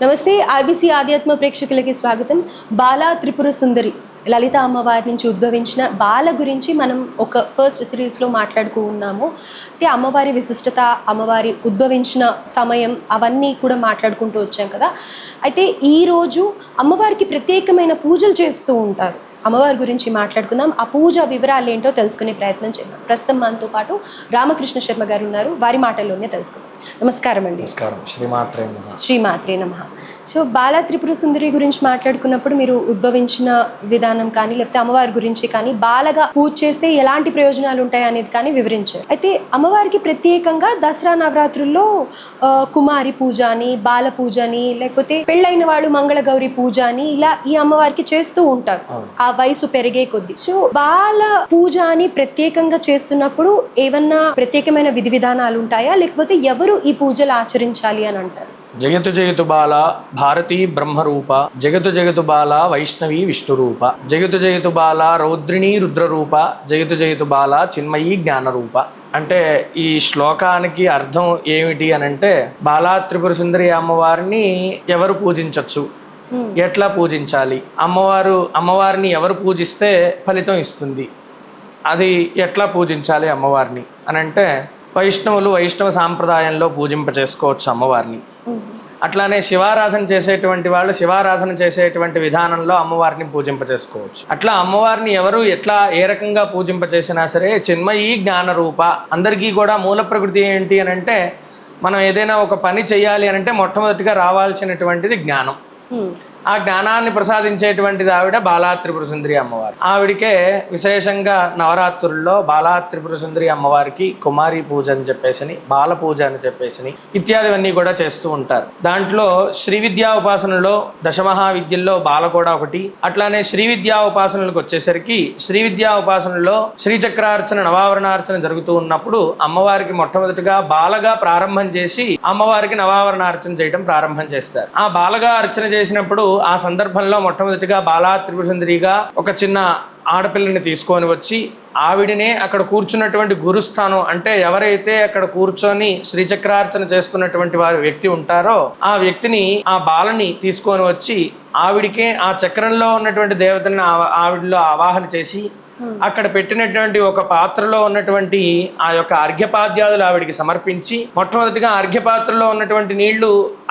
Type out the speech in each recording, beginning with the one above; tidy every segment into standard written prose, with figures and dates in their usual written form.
నమస్తే ఆర్బీసీ ఆధ్యాత్మ ప్రేక్షకులకి స్వాగతం. బాలా త్రిపుర సుందరి లలిత అమ్మవారి నుంచి ఉద్భవించిన బాల గురించి మనం ఒక ఫస్ట్ సిరీస్లో మాట్లాడుతూ ఉన్నాము. అంటే అమ్మవారి విశిష్టత, అమ్మవారి ఉద్భవించిన సమయం అవన్నీ కూడా మాట్లాడుకుంటూ వచ్చాం కదా. అయితే ఈరోజు అమ్మవారికి ప్రత్యేకమైన పూజలు చేస్తూ ఉంటారు. అమ్మవారి గురించి మాట్లాడుకుందాం. ఆ పూజ వివరాలు ఏంటో తెలుసుకునే ప్రయత్నం చేద్దాం. ప్రస్తుతం మనతో పాటు రామకృష్ణ శర్మ గారు ఉన్నారు. వారి మాటల్లోనే తెలుసుకుందాం. నమస్కారం అండి. నమస్కారం. శ్రీమాత్రే నమః. శ్రీమాత్రే నమః. సో బాలా త్రిపుర సుందరి గురించి మాట్లాడుకున్నప్పుడు మీరు ఉద్భవించిన విధానం కానీ, లేకపోతే అమ్మవారి గురించి కానీ, బాలగా పూజ చేస్తే ఎలాంటి ప్రయోజనాలు ఉంటాయి అనేది కానీ వివరించారు. అయితే అమ్మవారికి ప్రత్యేకంగా దసరా నవరాత్రుల్లో కుమారి పూజ అని, బాల పూజ అని, లేకపోతే పెళ్ళైన వాళ్ళు మంగళగౌరి పూజ అని ఇలా ఈ అమ్మవారికి చేస్తూ ఉంటారు ఆ వయసు పెరిగే కొద్దీ. సో బాల పూజ అని ప్రత్యేకంగా చేస్తున్నప్పుడు ఏమన్నా ప్రత్యేకమైన విధి విధానాలు ఉంటాయా, లేకపోతే ఎవరు ఈ పూజలు ఆచరించాలి అని అంటారు? జగతు జగతు బాల భారతీ బ్రహ్మరూప, జగతు జగతు బాల వైష్ణవి విష్ణురూప, జగతు జగతు బాల రౌద్రిణీ రుద్రరూప, జగతు జగతు బాల చిన్మయీ జ్ఞానరూప. అంటే ఈ శ్లోకానికి అర్థం ఏమిటి అని అంటే, బాలా త్రిపుర సుందరి అమ్మవారిని ఎవరు పూజించవచ్చు, ఎట్లా పూజించాలి, అమ్మవారిని ఎవరు పూజిస్తే ఫలితం ఇస్తుంది, అది ఎట్లా పూజించాలి అమ్మవారిని అని అంటే, వైష్ణవులు వైష్ణవ సాంప్రదాయంలో పూజింప చేసుకోవచ్చు అమ్మవారిని. అట్లానే శివారాధన చేసేటువంటి వాళ్ళు శివారాధన చేసేటువంటి విధానంలో అమ్మవారిని పూజింప చేసుకోవచ్చు. అట్లా అమ్మవారిని ఎవరు ఎట్లా ఏ రకంగా పూజింప చేసినా సరే చిన్మయీ జ్ఞాన రూప. అందరికీ కూడా మూల ప్రకృతి ఏంటి అని అంటే, మనం ఏదైనా ఒక పని చేయాలి అని అంటే మొట్టమొదటిగా రావాల్సినటువంటిది జ్ఞానం. ఆ జ్ఞానాన్ని ప్రసాదించేటువంటిది ఆవిడ బాలా త్రిపుర సుందరి అమ్మవారు. ఆవిడికే విశేషంగా నవరాత్రుల్లో బాలా త్రిపుర సుందరి అమ్మవారికి కుమారి పూజ అని చెప్పేసి, బాల పూజ అని చెప్పేసి ఇత్యాదివన్నీ కూడా చేస్తూ ఉంటారు. దాంట్లో శ్రీ విద్యా ఉపాసనలో దశమహావిద్యల్లో బాల కూడా ఒకటి. అట్లానే శ్రీ విద్యా ఉపాసనలకు వచ్చేసరికి శ్రీ విద్యా ఉపాసనలో శ్రీచక్రార్చన నవావరణార్చన జరుగుతూ ఉన్నప్పుడు అమ్మవారికి మొట్టమొదటిగా బాలగా ప్రారంభం చేసి అమ్మవారికి నవావరణార్చన చేయడం ప్రారంభం చేస్తారు. ఆ బాలగా అర్చన చేసినప్పుడు ఆ సందర్భంలో మొట్టమొదటిగా బాలా త్రిపుర సుందరిగా ఒక చిన్న ఆడపిల్లని తీసుకొని వచ్చి ఆవిడనే అక్కడ కూర్చున్నటువంటి గురుస్థానం, అంటే ఎవరైతే అక్కడ కూర్చొని శ్రీచక్రార్చన చేస్తున్నటువంటి వారి వ్యక్తి ఉంటారో ఆ వ్యక్తిని, ఆ బాలని తీసుకొని వచ్చి ఆవిడికే ఆ చక్రంలో ఉన్నటువంటి దేవతని ఆవిడలో ఆవాహన చేసి అక్కడ పెట్టినటువంటి ఒక పాత్రలో ఉన్నటువంటి ఆ యొక్క అర్ఘ్యపాద్యాదులు ఆవిడికి సమర్పించి, మొట్టమొదటిగా అర్ఘ్యపాత్రలో ఉన్నటువంటి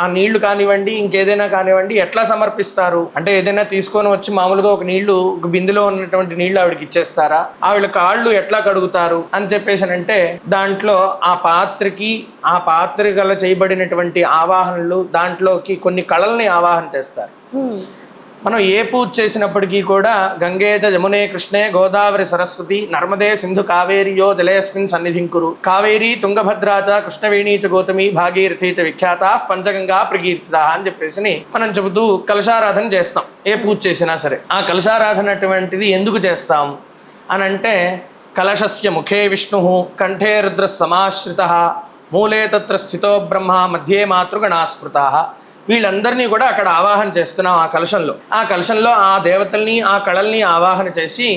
ఆ నీళ్లు కానివ్వండి, ఇంకేదైనా కానివ్వండి, ఎట్లా సమర్పిస్తారు అంటే, ఏదైనా తీసుకొని వచ్చి మామూలుగా ఒక బిందులో ఉన్నటువంటి నీళ్లు ఆవిడకి ఇచ్చేస్తారా, ఆవిడ కాళ్ళు ఎట్లా కడుగుతారు అని చెప్పేసి అంటే, దాంట్లో ఆ పాత్ర గల చేయబడినటువంటి ఆవాహనలు, దాంట్లోకి కొన్ని కళల్ని ఆవాహన చేస్తారు. మనం ఏ పూజ చేసినప్పటికీ కూడా గంగేచ యమునే కృష్ణే గోదావరి సరస్వతి నర్మదే సింధు కావేరియో జలేస్మిన్ సన్నిధింకురు, కావేరీ తుంగభద్రాచ కృష్ణవేణీచ గౌతమి భాగీరథీచ విఖ్యాత పంచగంగా ప్రకీర్తిత అని చెప్పేసి మనం చెబుతూ కలశారాధన చేస్తాం. ఏ పూజ చేసినా సరే ఆ కలశారాధన అటువంటిది ఎందుకు చేస్తాం అని అంటే, కలశస్య ముఖే విష్ణు కంఠే రుద్ర సమాశ్రిత మూలే తత్ర స్థితో బ్రహ్మ మధ్యే మాతృగణాస్మృత. వీళ్ళందరినీ కూడా అక్కడ ఆవాహన చేస్తున్నాం. ఆ కలశంలో ఆ దేవతల్ని, ఆ కళల్ని ఆవాహన చేసి,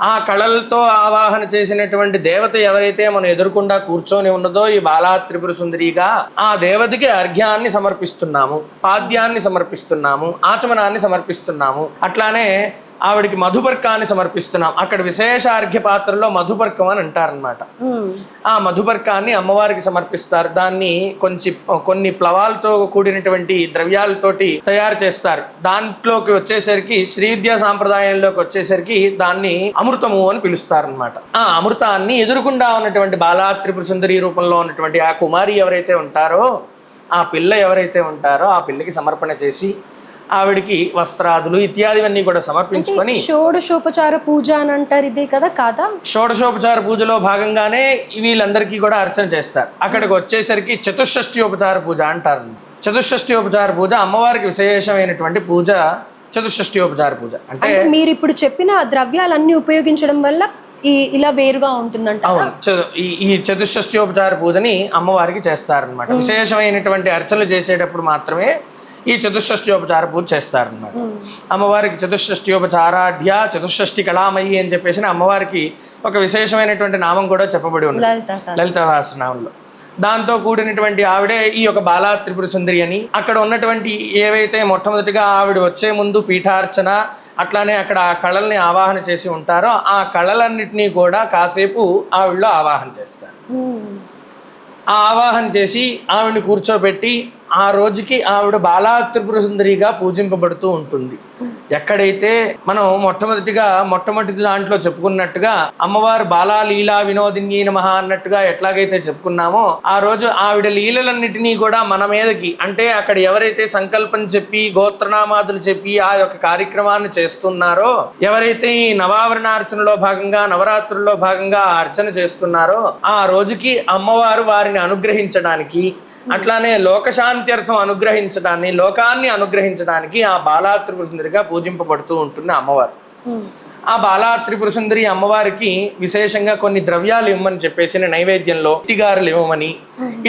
ఆ కళలతో ఆవాహన చేసినటువంటి దేవత ఎవరైతే మనం ఎదురుకుండా కూర్చొని ఉన్నదో ఈ బాలా త్రిపుర సుందరిగా, ఆ దేవతకి అర్ఘ్యాన్ని సమర్పిస్తున్నాము, పాద్యాన్ని సమర్పిస్తున్నాము, ఆచమనాన్ని సమర్పిస్తున్నాము. అట్లానే ఆవిడికి మధుపర్కాన్ని సమర్పిస్తున్నాం. అక్కడ విశేష అర్ఘ్య పాత్రలో మధుపర్కం అని అంటారనమాట. ఆ మధుపర్కాన్ని అమ్మవారికి సమర్పిస్తారు. దాన్ని కొన్ని ప్లవాలతో కూడినటువంటి ద్రవ్యాలతోటి తయారు చేస్తారు. దాంట్లోకి వచ్చేసరికి శ్రీ విద్యా సాంప్రదాయంలోకి వచ్చేసరికి దాన్ని అమృతము అని పిలుస్తారనమాట. ఆ అమృతాన్ని ఎదురుకుండా ఉన్నటువంటి బాలా త్రిపుర సుందరి రూపంలో ఉన్నటువంటి ఆ కుమారి ఎవరైతే ఉంటారో, ఆ పిల్ల ఎవరైతే ఉంటారో ఆ పిల్లకి సమర్పణ చేసి ఆవిడికి వస్త్రాదులు ఇత్యాదివన్నీ కూడా సమర్పించుకొని, షోడశోపచార పూజ అని అంటారు, ఇదే కదా కాదా? షోడశోపచార పూజలో భాగంగానే వీళ్ళందరికీ కూడా అర్చన చేస్తారు. అక్కడికి వచ్చేసరికి చతుషష్ఠ్యోపచార పూజ అంటారు. చతుషష్ఠ్యోపచార పూజ అమ్మవారికి విశేషమైనటువంటి పూజ చతుషష్ఠ్యోపచార పూజ. అంటే మీరు ఇప్పుడు చెప్పిన ద్రవ్యాలన్నీ ఉపయోగించడం వల్ల ఇలా వేరుగా ఉంటుందంట. అవును, ఈ చతుషష్ఠ్యోపచార పూజని అమ్మవారికి చేస్తారనమాట. విశేషమైనటువంటి అర్చనలు చేసేటప్పుడు మాత్రమే ఈ చతుషష్ఠ్యోపచార పూజ చేస్తారనమాట. అమ్మవారికి చతుషష్ఠ్యోపచారాఢ్య చతుషష్ఠి కళామయ్యి అని చెప్పేసి అమ్మవారికి ఒక విశేషమైనటువంటి నామం కూడా చెప్పబడి ఉంది లలితా సహస్రనామంలో. దాంతో కూడినటువంటి ఆవిడే ఈ యొక్క బాలా త్రిపుర సుందరి అని. అక్కడ ఉన్నటువంటి ఏవైతే మొట్టమొదటిగా ఆవిడ వచ్చే ముందు పీఠార్చన, అట్లానే అక్కడ ఆ కళల్ని ఆవాహన చేసి ఉంటారో ఆ కళలన్నిటినీ కూడా కాసేపు ఆవిడలో ఆవాహన చేస్తారు. ఆ ఆవాహన చేసి ఆవిడని కూర్చోబెట్టి ఆ రోజుకి ఆవిడ బాలా త్రిపుర సుందరిగా పూజింపబడుతూ ఉంటుంది. ఎక్కడైతే మనం మొట్టమొదటి దాంట్లో చెప్పుకున్నట్టుగా అమ్మవారు బాలా లీలా వినోదిన్యై నమః అన్నట్టుగా ఎట్లాగైతే చెప్పుకున్నామో, ఆ రోజు ఆవిడ లీలలన్నిటినీ కూడా మన మీదకి, అంటే అక్కడ ఎవరైతే సంకల్పం చెప్పి గోత్రనామాదులు చెప్పి ఆ యొక్క కార్యక్రమాన్ని చేస్తున్నారో, ఎవరైతే ఈ నవావరణార్చనలో భాగంగా నవరాత్రుల్లో భాగంగా అర్చన చేస్తున్నారో, ఆ రోజుకి అమ్మవారు వారిని అనుగ్రహించడానికి, అట్లానే లోకశాంత్యర్థం లోకాన్ని అనుగ్రహించడానికి ఆ బాలా త్రిపుర సుందరిగా పూజింపబడుతూ ఉంటుంది అమ్మవారు. ఆ బాలా త్రిపుర సుందరి అమ్మవారికి విశేషంగా కొన్ని ద్రవ్యాలు ఇవ్వమని చెప్పేసి నైవేద్యంలో ఇట్టిగారులు ఇవ్వమని,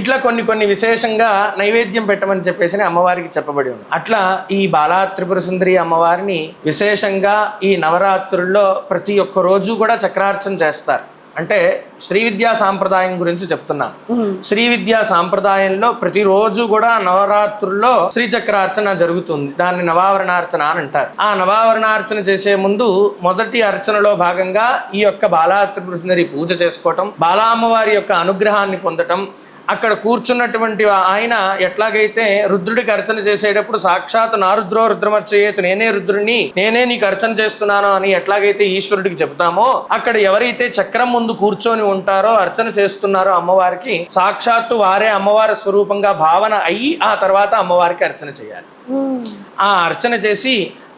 ఇట్లా కొన్ని విశేషంగా నైవేద్యం పెట్టమని చెప్పేసి అమ్మవారికి చెప్పబడి ఉంది. అట్లా ఈ బాలా త్రిపుర సుందరి అమ్మవారిని విశేషంగా ఈ నవరాత్రుల్లో ప్రతి ఒక్క రోజు కూడా చక్రార్చన చేస్తారు. అంటే శ్రీ విద్యా సాంప్రదాయం గురించి చెప్తున్నాను. శ్రీ విద్యా సాంప్రదాయంలో ప్రతిరోజు కూడా నవరాత్రుల్లో శ్రీచక్రార్చన జరుగుతుంది. దాన్ని నవావరణార్చన అని అంటారు. ఆ నవావరణార్చన చేసే ముందు మొదటి అర్చనలో భాగంగా ఈ యొక్క బాలా త్రిపుర సుందరి పూజ చేసుకోవటం, బాలా అమ్మవారి యొక్క అనుగ్రహాన్ని పొందటం, అక్కడ కూర్చున్నటువంటి ఆయన ఎట్లాగైతే రుద్రుడికి అర్చన చేసేటప్పుడు సాక్షాత్ నారుద్రో రుద్రమచ్చేత్, నేనే రుద్రుడిని, నేనే నీకు అర్చన చేస్తున్నాను అని ఎట్లాగైతే ఈశ్వరుడికి చెప్తామో, అక్కడ ఎవరైతే చక్రం ముందు కూర్చొని ఉంటారో, అర్చన చేస్తున్నారో అమ్మవారికి, సాక్షాత్తు వారే అమ్మవారి స్వరూపంగా భావన అయ్యి ఆ తర్వాత అమ్మవారికి అర్చన చేయాలి. ఆ అర్చన చేసి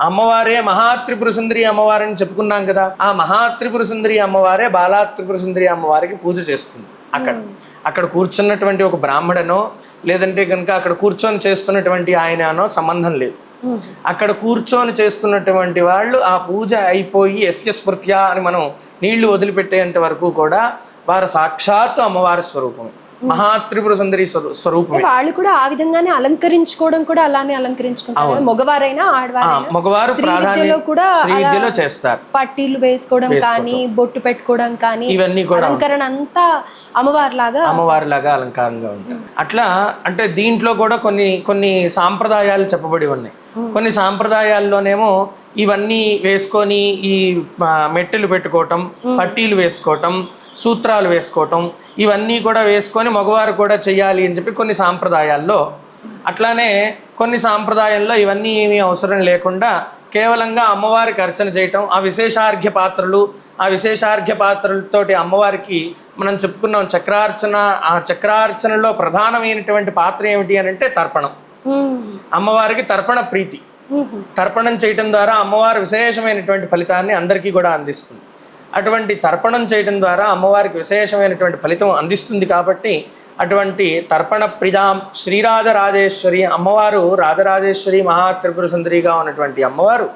అమ్మవారే మహాత్రిపుర సుందరి అమ్మవారిని చెప్పుకున్నాం కదా, ఆ మహాత్రిపుర సుందరి అమ్మవారే బాలా త్రిపుర సుందరి అమ్మవారికి పూజ చేస్తుంది. అక్కడ కూర్చున్నటువంటి ఒక బ్రాహ్మడనో లేదంటే కనుక అక్కడ కూర్చొని చేస్తున్నటువంటి ఆయననో సంబంధం లేదు. అక్కడ కూర్చొని చేస్తున్నటువంటి వాళ్ళు ఆ పూజ అయిపోయి ఎస్య స్మృత్యా అని మనం నీళ్లు వదిలిపెట్టేంత వరకు కూడా వారు సాక్షాత్తు అమ్మవారి స్వరూపం, మహాత్రిపుర సుందరి స్వరూపం. వాళ్ళు కూడా ఆ విధంగానే అలంకరించుకోవడం కూడా అలానే అలంకరించుకుంటారు. మగవారైనా మగవారు కూడా శ్రీవిద్యలో చేస్తారు. పట్టీలు వేసుకోవడం కానీ, బొట్టు పెట్టుకోవడం కానీ, ఇవన్నీ కూడా అలంకరణ అంతా అమ్మవారిలాగా అలంకారంగా ఉంటాయి. అట్లా అంటే దీంట్లో కూడా కొన్ని సాంప్రదాయాలు చెప్పబడి ఉన్నాయి. కొన్ని సాంప్రదాయాల్లోనేమో ఇవన్నీ వేసుకొని ఈ మెట్టెలు పెట్టుకోవటం, పట్టీలు వేసుకోవటం, సూత్రాలు వేసుకోవటం, ఇవన్నీ కూడా వేసుకొని మగవారు కూడా చెయ్యాలి అని చెప్పి కొన్ని సాంప్రదాయాల్లో, అట్లానే కొన్ని సాంప్రదాయాల్లో ఇవన్నీ ఏమీ అవసరం లేకుండా కేవలంగా అమ్మవారికి అర్చన చేయటం, ఆ విశేషార్ఘ్య పాత్రలతోటి అమ్మవారికి మనం చెప్పుకున్నాం చక్రార్చన. ఆ చక్రార్చనలో ప్రధానమైనటువంటి పాత్ర ఏమిటి అని అంటే తర్పణం. అమ్మవారికి తర్పణ ప్రీతి. తర్పణం చేయటం ద్వారా అమ్మవారు విశేషమైనటువంటి ఫలితాన్ని అందరికీ కూడా అందిస్తుంది. అటువంటి తర్పణం చేయటం ద్వారా అమ్మవారికి విశేషమైనటువంటి ఫలితం అందిస్తుంది. కాబట్టి అటువంటి తర్పణ ప్రిదాం శ్రీరాజరాజేశ్వరి అమ్మవారు, రాజరాజేశ్వరి మహాత్రిపుర సుందరిగా ఉన్నటువంటి అమ్మవారు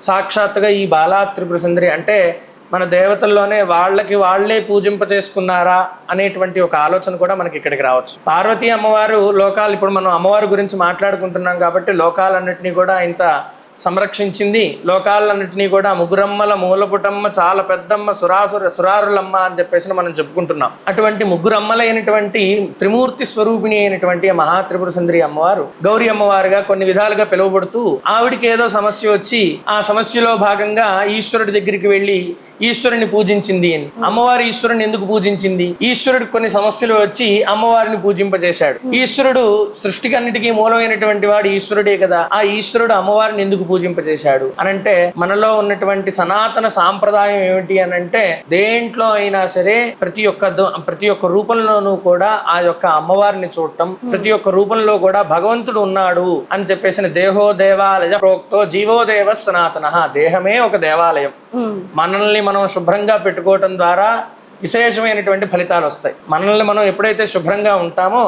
సాక్షాత్తుగా ఈ బాలా త్రిపుర సుందరి అంటే మన దేవతల్లోనే వాళ్లే పూజింప చేసుకున్నారా అనేటువంటి ఒక ఆలోచన కూడా మనకి ఇక్కడికి రావచ్చు. పార్వతీ అమ్మవారు లోకాలు, ఇప్పుడు మనం అమ్మవారి గురించి మాట్లాడుకుంటున్నాం కాబట్టి లోకాలన్నింటినీ కూడా ఇంత సంరక్షించింది. లోకాలన్నింటినీ కూడా ముగ్గురమ్మల మూలపుటమ్మ చాలా పెద్దమ్మ సురారులమ్మ అని చెప్పేసి మనం చెప్పుకుంటున్నాం. అటువంటి ముగ్గురమ్మలైనటువంటి త్రిమూర్తి స్వరూపిణి అయినటువంటి మహాత్రిపుర సుందరి అమ్మవారు గౌరీ అమ్మవారుగా కొన్ని విధాలుగా పిలువబడుతూ, ఆవిడికి ఏదో సమస్య వచ్చి ఆ సమస్యలో భాగంగా ఈశ్వరుడి దగ్గరికి వెళ్ళి ఈశ్వరుని పూజించింది అని. అమ్మవారి ఈశ్వరుని ఎందుకు పూజించింది? ఈశ్వరుడికి కొన్ని సమస్యలు వచ్చి అమ్మవారిని పూజింపజేశాడు. ఈశ్వరుడు సృష్టికి అన్నిటికీ మూలమైనటువంటి వాడు ఈశ్వరుడే కదా, ఆ ఈశ్వరుడు అమ్మవారిని ఎందుకు పూజింపజేశాడు అనంటే, మనలో ఉన్నటువంటి సనాతన సాంప్రదాయం ఏమిటి అనంటే, దేంట్లో అయినా సరే ప్రతి ఒక్క రూపంలోనూ కూడా ఆ యొక్క అమ్మవారిని చూడటం, ప్రతి ఒక్క రూపంలో కూడా భగవంతుడు ఉన్నాడు అని చెప్పేసిన దేహో దేవాలయ ప్రోక్తో జీవో దేవ సనాతన. దేహమే ఒక దేవాలయం. మనల్ని మనం శుభ్రంగా పెట్టుకోవటం ద్వారా విశేషమైనటువంటి ఫలితాలు వస్తాయి. మనల్ని మనం ఎప్పుడైతే శుభ్రంగా ఉంటామో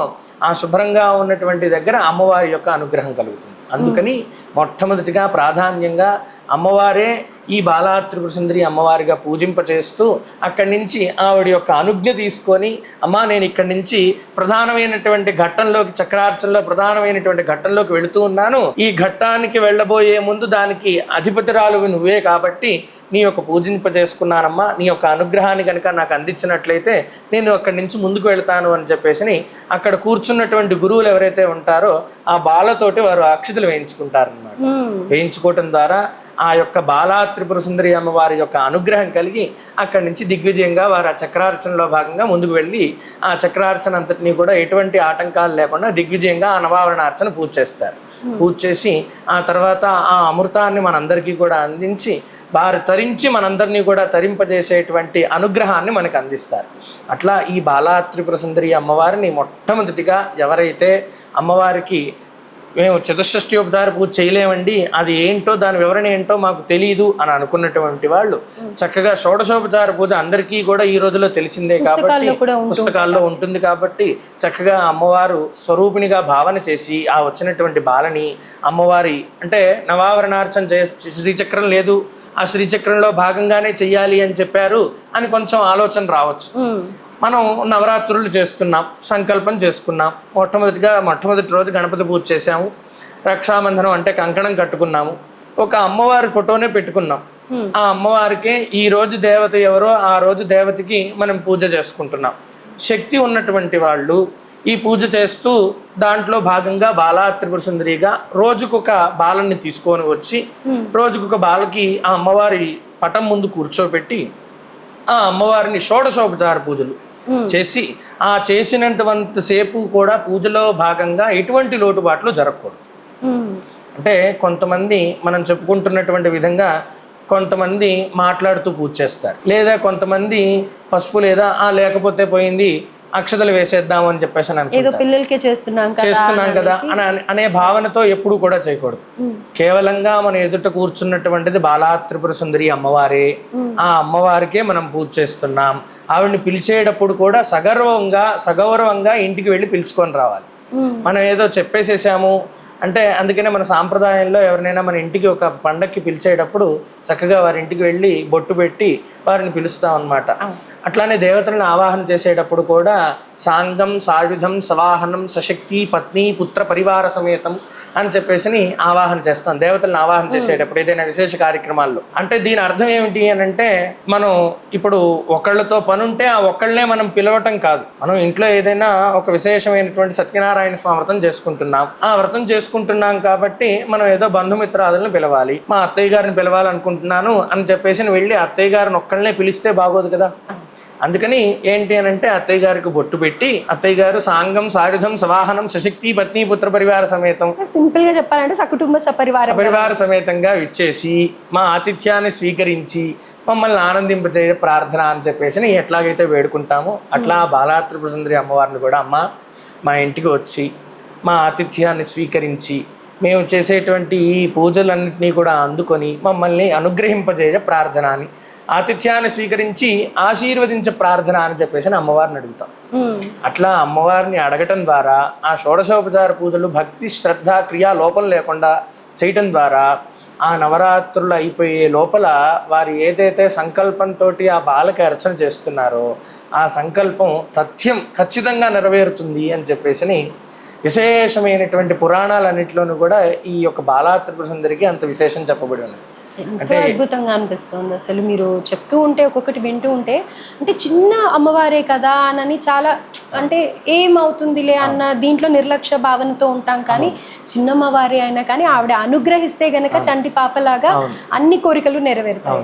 ఆ శుభ్రంగా ఉన్నటువంటి దగ్గర అమ్మవారి యొక్క అనుగ్రహం కలుగుతుంది. అందుకని మొట్టమొదటిగా ప్రాధాన్యంగా అమ్మవారే ఈ బాలా త్రిపుర సుందరి అమ్మవారిగా పూజింపచేస్తూ అక్కడి నుంచి ఆవిడ యొక్క అనుజ్ఞ తీసుకొని, అమ్మా నేను ఇక్కడి నుంచి ప్రధానమైనటువంటి ఘట్టంలోకి, చక్రార్చనలో ప్రధానమైనటువంటి ఘట్టంలోకి వెళుతూ ఉన్నాను, ఈ ఘట్టానికి వెళ్ళబోయే ముందు దానికి అధిపతిరాలు నువ్వే కాబట్టి నీ యొక్క పూజింపజేసుకున్నానమ్మా, నీ యొక్క అనుగ్రహాన్ని కనుక నాకు అందించినట్లయితే నేను అక్కడి నుంచి ముందుకు వెళ్తాను అని చెప్పేసి అక్కడ కూర్చున్నటువంటి గురువులు ఎవరైతే ఉంటారో ఆ బాలతోటి వారు అక్షతలు వేయించుకుంటారన్నమాట. వేయించుకోవటం ద్వారా ఆ యొక్క బాలా త్రిపుర సుందరి అమ్మవారి యొక్క అనుగ్రహం కలిగి అక్కడి నుంచి దిగ్విజయంగా వారు ఆ చక్రార్చనలో భాగంగా ముందుకు వెళ్ళి ఆ చక్రార్చన అంతటినీ కూడా ఎటువంటి ఆటంకాలు లేకుండా దిగ్విజయంగా ఆ నవావరణార్చన పూజ చేస్తారు. పూజ చేసి ఆ తర్వాత ఆ అమృతాన్ని మనందరికీ కూడా అందించి వారు తరించి మనందరినీ కూడా తరింపజేసేటువంటి అనుగ్రహాన్ని మనకు అందిస్తారు. అట్లా ఈ బాలా త్రిపుర సుందరి అమ్మవారిని మొట్టమొదటిగా ఎవరైతే అమ్మవారికి మేము చతుషష్ఠ్యోపచార పూజ చేయలేమండి, అది ఏంటో దాని వివరణ ఏంటో మాకు తెలియదు అని అనుకున్నటువంటి వాళ్ళు చక్కగా షోడశోపచార పూజ అందరికీ కూడా ఈ రోజుల్లో తెలిసిందే కాబట్టి పుస్తకాల్లో ఉంటుంది కాబట్టి చక్కగా అమ్మవారు స్వరూపిణిగా భావన చేసి ఆ వచ్చినటువంటి బాలని అమ్మవారి అంటే నవావరణార్చన శ్రీచక్రం లేదు, ఆ శ్రీచక్రంలో భాగంగానే చెయ్యాలి అని చెప్పారు అని కొంచెం ఆలోచన రావచ్చు. మనం నవరాత్రులు చేస్తున్నాం, సంకల్పం చేసుకున్నాం, మొట్టమొదటి రోజు గణపతి పూజ చేసాము, రక్షాబంధనం అంటే కంకణం కట్టుకున్నాము, ఒక అమ్మవారి ఫోటోనే పెట్టుకున్నాం. ఆ అమ్మవారికి ఈ రోజు దేవత ఎవరో ఆ రోజు దేవతకి మనం పూజ చేసుకుంటున్నాం. శక్తి ఉన్నటువంటి వాళ్ళు ఈ పూజ చేస్తూ దాంట్లో భాగంగా బాలా త్రిపుర సుందరిగా రోజుకొక బాలని తీసుకొని వచ్చి రోజుకొక బాలకి ఆ అమ్మవారి పటం ముందు కూర్చోబెట్టి ఆ అమ్మవారిని షోడశోపచార పూజలు చేసి ఆ చేసినంత సేపు కూడా పూజలో భాగంగా ఎటువంటి లోటుబాట్లు జరగకూడదు. అంటే కొంతమంది మనం చెప్పుకుంటున్నటువంటి విధంగా కొంతమంది మాట్లాడుతూ పూజ చేస్తారు, లేదా కొంతమంది పసుపు లేదా లేకపోతే పోయింది అక్షతలు వేసేద్దాం అని చెప్పేసి పిల్లలకే చేస్తున్నాం కదా అనే భావనతో ఎప్పుడు కూడా చేయకూడదు. కేవలంగా మన ఎదుట కూర్చున్నటువంటిది బాలా త్రిపుర సుందరి అమ్మవారే, ఆ అమ్మవారికే మనం పూజ చేస్తున్నాం. ఆవిడని పిలిచేటప్పుడు కూడా సగౌరవంగా ఇంటికి వెళ్ళి పిలుచుకొని రావాలి. మనం ఏదో చెప్పేసేసాము అంటే అందుకనే మన సాంప్రదాయంలో ఎవరినైనా మన ఇంటికి ఒక పండక్కి పిలిచేటప్పుడు చక్కగా వారి ఇంటికి వెళ్ళి బొట్టు పెట్టి వారిని పిలుస్తాం అన్నమాట. అట్లానే దేవతలను ఆవాహన చేసేటప్పుడు కూడా సాంగం సాయుధం సవాహనం సశక్తి పత్ని పుత్ర పరివార సమేతం అని చెప్పేసి ఆవాహన చేస్తాం దేవతలను ఆవాహన చేసేటప్పుడు ఏదైనా విశేష కార్యక్రమాల్లో. అంటే దీని అర్థం ఏమిటి అని అంటే మనం ఇప్పుడు ఒకళ్ళతో పని ఉంటే ఆ ఒక్కళ్ళనే మనం పిలవటం కాదు. మనం ఇంట్లో ఏదైనా ఒక విశేషమైనటువంటి సత్యనారాయణ స్వామి వ్రతం చేసుకుంటున్నాం, ఆ వ్రతం చేసుకుంటున్నాం కాబట్టి మనం ఏదో బంధుమిత్రాదులను పిలవాలి. మా అత్తయ్య గారిని పిలవాలనుకుంటున్నాను అని చెప్పేసి వెళ్ళి అత్తయ్య గారిని ఒక్కళ్ళనే పిలిస్తే బాగోదు కదా. అందుకని ఏంటి అని అంటే అత్తయ్య గారికి బొట్టు పెట్టి అత్తయ్య గారు సాంగం సాయుధం సవాహనం సశక్తి పత్ని పుత్ర పరివార సమేతం, సింపుల్ గా చెప్పాలంటే సకుటుంబ సపరివార సమేతంగా విచ్చేసి మా ఆతిథ్యాన్ని స్వీకరించి మమ్మల్ని ఆనందింపజే ప్రార్థన అని చెప్పేసి ఎట్లాగైతే వేడుకుంటామో అట్లా బాలా త్రిపుర సుందరి అమ్మవారిని కూడా అమ్మ మా ఇంటికి వచ్చి మా ఆతిథ్యాన్ని స్వీకరించి మేము చేసేటువంటి ఈ పూజలన్నింటినీ కూడా అందుకొని మమ్మల్ని అనుగ్రహింపజేయ ప్రార్థన అని, ఆతిథ్యాన్ని స్వీకరించి ఆశీర్వదించే ప్రార్థన అని చెప్పేసి అమ్మవారిని అడుగుతాం. అట్లా అమ్మవారిని అడగటం ద్వారా ఆ షోడశోపచార పూజలు భక్తి శ్రద్ధ క్రియా లోపం లేకుండా చేయటం ద్వారా ఆ నవరాత్రులు అయిపోయే లోపల వారు ఏదైతే సంకల్పంతో ఆ బాలకి అర్చన చేస్తున్నారో ఆ సంకల్పం తథ్యం ఖచ్చితంగా నెరవేరుతుంది అని చెప్పేసి విశేషమైనటువంటి పురాణాలన్నింటిలోనూ కూడా ఈ యొక్క బాలా త్రిపుర సుందరికి అంత విశేషం చెప్పబడి ఉన్నది. ఎంతో అద్భుతంగా అనిపిస్తుంది అసలు మీరు చెప్తూ ఉంటే ఒక్కొక్కటి వింటూ ఉంటే. అంటే చిన్న అమ్మవారే కదా అని చాలా అంటే ఏమవుతుందిలే అన్న దీంట్లో నిర్లక్ష్య భావనతో ఉంటాం, కానీ చిన్నమ్మవారే అయినా కానీ ఆవిడ అనుగ్రహిస్తే గనక చంటి పాపలాగా అన్ని కోరికలు నెరవేరుతాయి.